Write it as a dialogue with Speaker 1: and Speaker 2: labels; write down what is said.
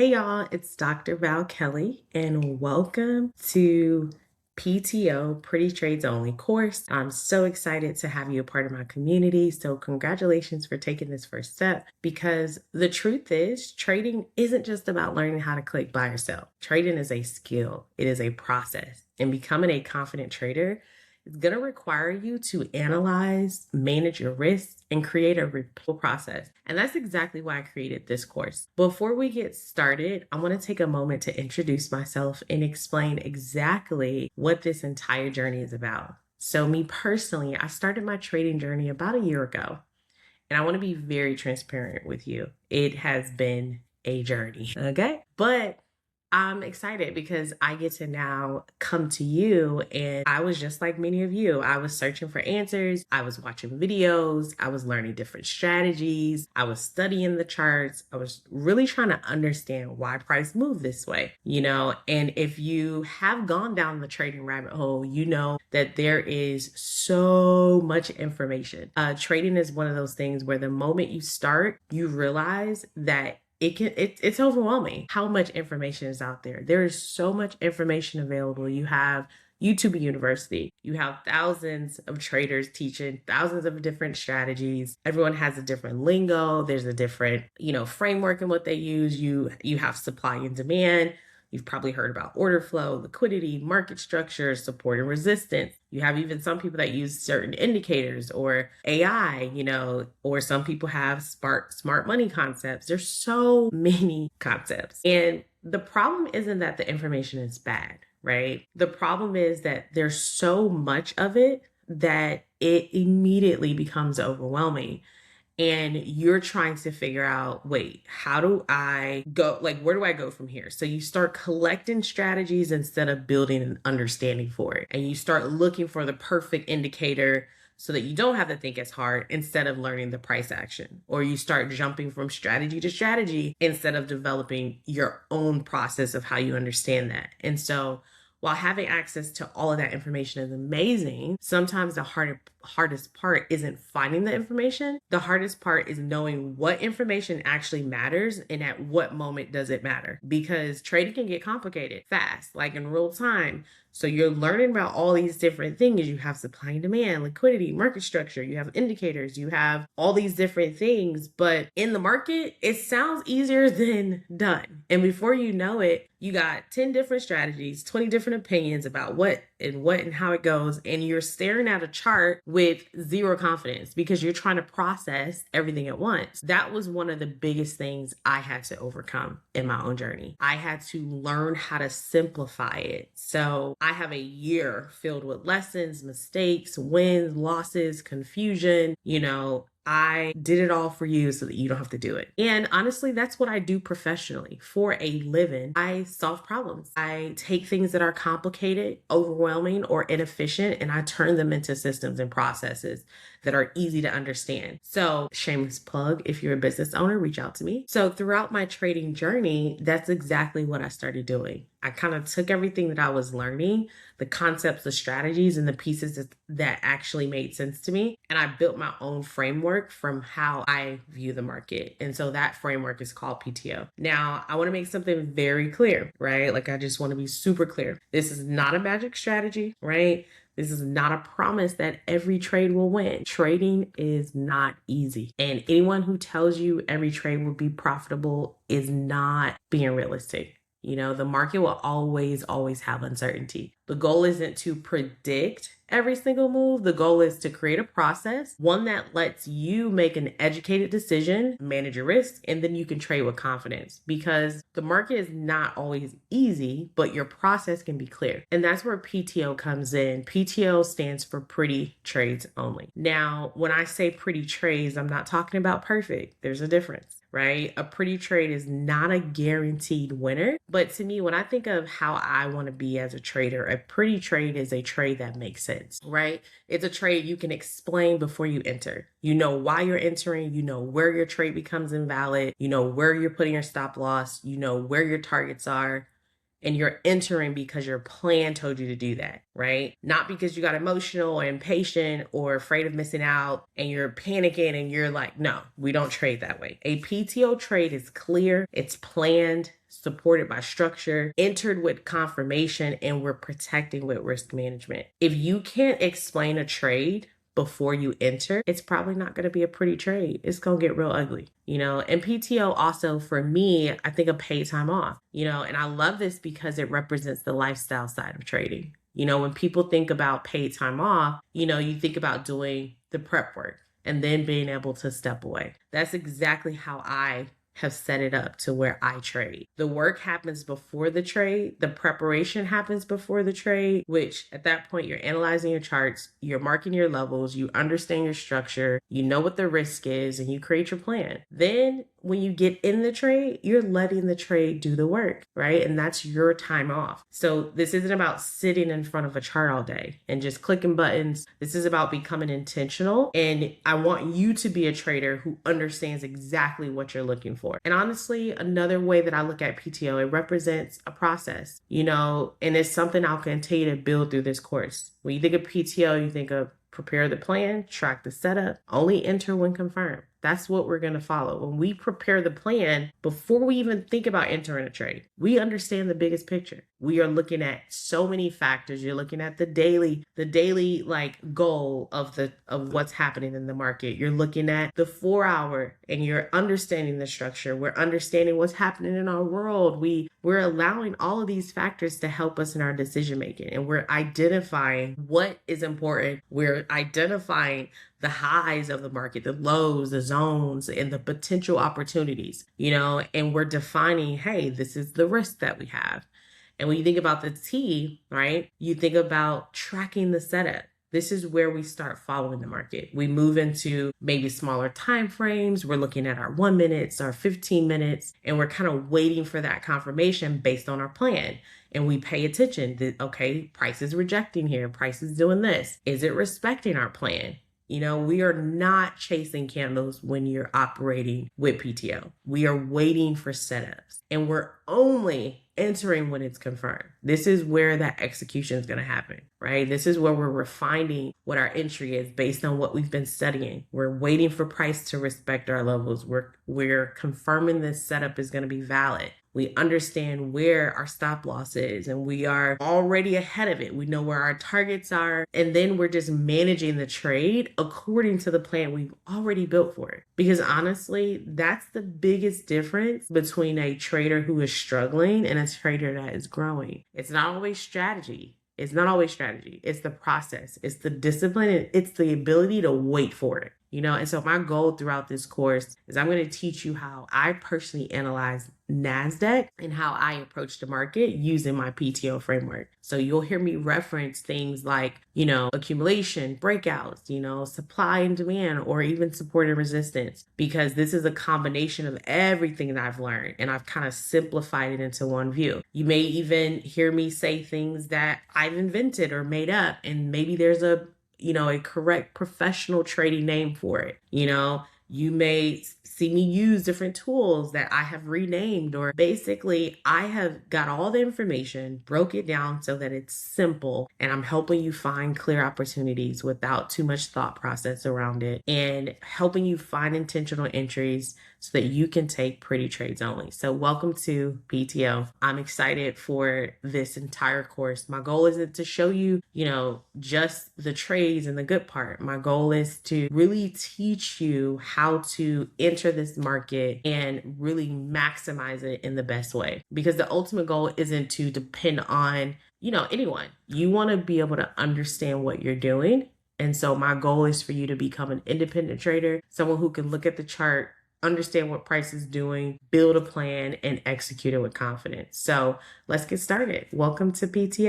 Speaker 1: Hey y'all, it's Dr. Val Kelly, and welcome to PTO Pretty Trades Only course. I'm so excited to have you a part of my community. So, congratulations for taking this first step because the truth is, trading isn't just about learning how to click buy or sell. Trading is a skill, it is a process, and becoming a confident trader is going to require you to analyze, manage your risks, and create a repeatable process. And that's exactly why I created this course. Before we get started, I want to take a moment to introduce myself and explain exactly what this entire journey is about. So, me personally, I started my trading journey about a year ago. And I want to be very transparent with you. It has been a journey, okay? But I'm excited because I get to now come to you, and I was just like many of you. I was searching for answers. I was watching videos. I was learning different strategies. I was studying the charts. I was really trying to understand why price moved this way, and if you have gone down the trading rabbit hole, you know that there is so much information. Trading is one of those things where the moment you start, you realize that it's overwhelming how much information is out there. There is so much information available. You have YouTube University. You have thousands of traders teaching thousands of different strategies. Everyone has a different lingo. There's a different, framework in what they use. You have supply and demand. You've probably heard about order flow, liquidity, market structure, support and resistance. You have even some people that use certain indicators or AI, or some people have smart money concepts. There's so many concepts. And the problem isn't that the information is bad, right? The problem is that there's so much of it that it immediately becomes overwhelming. And you're trying to figure out, wait, how do I go? Like, where do I go from here? So you start collecting strategies instead of building an understanding for it. And you start looking for the perfect indicator so that you don't have to think as hard instead of learning the price action. Or you start jumping from strategy to strategy instead of developing your own process of how you understand that. And so while having access to all of that information is amazing, sometimes the hardest part isn't finding the information. The hardest part is knowing what information actually matters and at what moment does it matter. Because trading can get complicated fast, like in real time. So you're learning about all these different things. You have supply and demand, liquidity, market structure, you have indicators, you have all these different things. But in the market, it sounds easier than done. And before you know it, you got 10 different strategies, 20 different opinions about what and how it goes. And you're staring at a chart with zero confidence because you're trying to process everything at once. That was one of the biggest things I had to overcome in my own journey. I had to learn how to simplify it. So I have a year filled with lessons, mistakes, wins, losses, confusion. I did it all for you so that you don't have to do it. And honestly, that's what I do professionally for a living. I solve problems. I take things that are complicated, overwhelming, or inefficient, and I turn them into systems and processes that are easy to understand. So, shameless plug, if you're a business owner, reach out to me. So throughout my trading journey, that's exactly what I started doing. I kind of took everything that I was learning, the concepts, the strategies, and the pieces that actually made sense to me. And I built my own framework from how I view the market. And so that framework is called PTO. Now, I want to make something very clear, right? Like, I just want to be super clear. This is not a magic strategy, right? This is not a promise that every trade will win. Trading is not easy. And anyone who tells you every trade will be profitable is not being realistic. The market will always have uncertainty. The goal isn't to predict every single move. The goal is to create a process, one that lets you make an educated decision, manage your risk, and then you can trade with confidence because the market is not always easy, but your process can be clear. And that's where PTO comes in. PTO stands for Pretty Trades Only. Now, when I say pretty trades, I'm not talking about perfect. There's a difference. Right? A pretty trade is not a guaranteed winner. But to me, when I think of how I want to be as a trader, a pretty trade is a trade that makes sense, right? It's a trade you can explain before you enter. You know why you're entering, you know where your trade becomes invalid, you know where you're putting your stop loss, you know where your targets are. and you're entering because your plan told you to do that, right? Not because you got emotional or impatient or afraid of missing out and you're panicking and you're like, no, we don't trade that way. A PTO trade is clear, it's planned, supported by structure, entered with confirmation, and we're protecting with risk management. If you can't explain a trade before you enter, it's probably not going to be a pretty trade. It's going to get real ugly, and PTO also, for me, I think of paid time off, and I love this because it represents the lifestyle side of trading. When people think about paid time off, you think about doing the prep work and then being able to step away. That's exactly how I have set it up to where I trade. The work happens before the trade. The preparation happens before the trade, which at that point, you're analyzing your charts, you're marking your levels, you understand your structure, you know what the risk is, and you create your plan. Then when you get in the trade, you're letting the trade do the work, right? And that's your time off. So this isn't about sitting in front of a chart all day and just clicking buttons. This is about becoming intentional. And I want you to be a trader who understands exactly what you're looking for. And honestly, another way that I look at PTO, it represents a process, and it's something I'll continue to build through this course. When you think of PTO, you think of prepare the plan, track the setup, only enter when confirmed. That's what we're going to follow. When we prepare the plan, before we even think about entering a trade, we understand the biggest picture. We are looking at so many factors. You're looking at the daily like goal of what's happening in the market. You're looking at the 4 hour and you're understanding the structure. We're understanding what's happening in our world. We're allowing all of these factors to help us in our decision making, and we're identifying what is important. We're identifying the highs of the market, the lows, the zones, and the potential opportunities, and we're defining, hey, this is the risk that we have. And when you think about the T, right, you think about tracking the setup. This is where we start following the market. We move into maybe smaller time frames. We're looking at our 1 minutes, our 15 minutes, and we're kind of waiting for that confirmation based on our plan. And we pay attention that, okay, price is rejecting here. Price is doing this. Is it respecting our plan? We are not chasing candles when you're operating with PTO. We are waiting for setups, and we're only entering when it's confirmed. This is where that execution is going to happen, right? This is where we're refining what our entry is based on what we've been studying. We're waiting for price to respect our levels. We're confirming this setup is going to be valid. We understand where our stop loss is, and we are already ahead of it. We know where our targets are, and then we're just managing the trade according to the plan we've already built for it. Because honestly, that's the biggest difference between a trader who is struggling and a trader that is growing. It's not always strategy. It's the process. It's the discipline. And it's the ability to wait for it. And so my goal throughout this course is I'm going to teach you how I personally analyze NASDAQ and how I approach the market using my PTO framework. So you'll hear me reference things like, accumulation, breakouts, supply and demand, or even support and resistance, because this is a combination of everything that I've learned, and I've kind of simplified it into one view. You may even hear me say things that I've invented or made up, and maybe there's a correct professional trading name for it. You may see me use different tools that I have renamed, or basically I have got all the information, broke it down so that it's simple, and I'm helping you find clear opportunities without too much thought process around it, and helping you find intentional entries so that you can take pretty trades only. So welcome to PTO. I'm excited for this entire course. My goal isn't to show you, just the trades and the good part. My goal is to really teach you how to enter this market and really maximize it in the best way. Because the ultimate goal isn't to depend on, anyone. You want to be able to understand what you're doing. And so my goal is for you to become an independent trader, someone who can look at the chart, understand what price is doing, build a plan, and execute it with confidence. So let's get started. Welcome to PTO.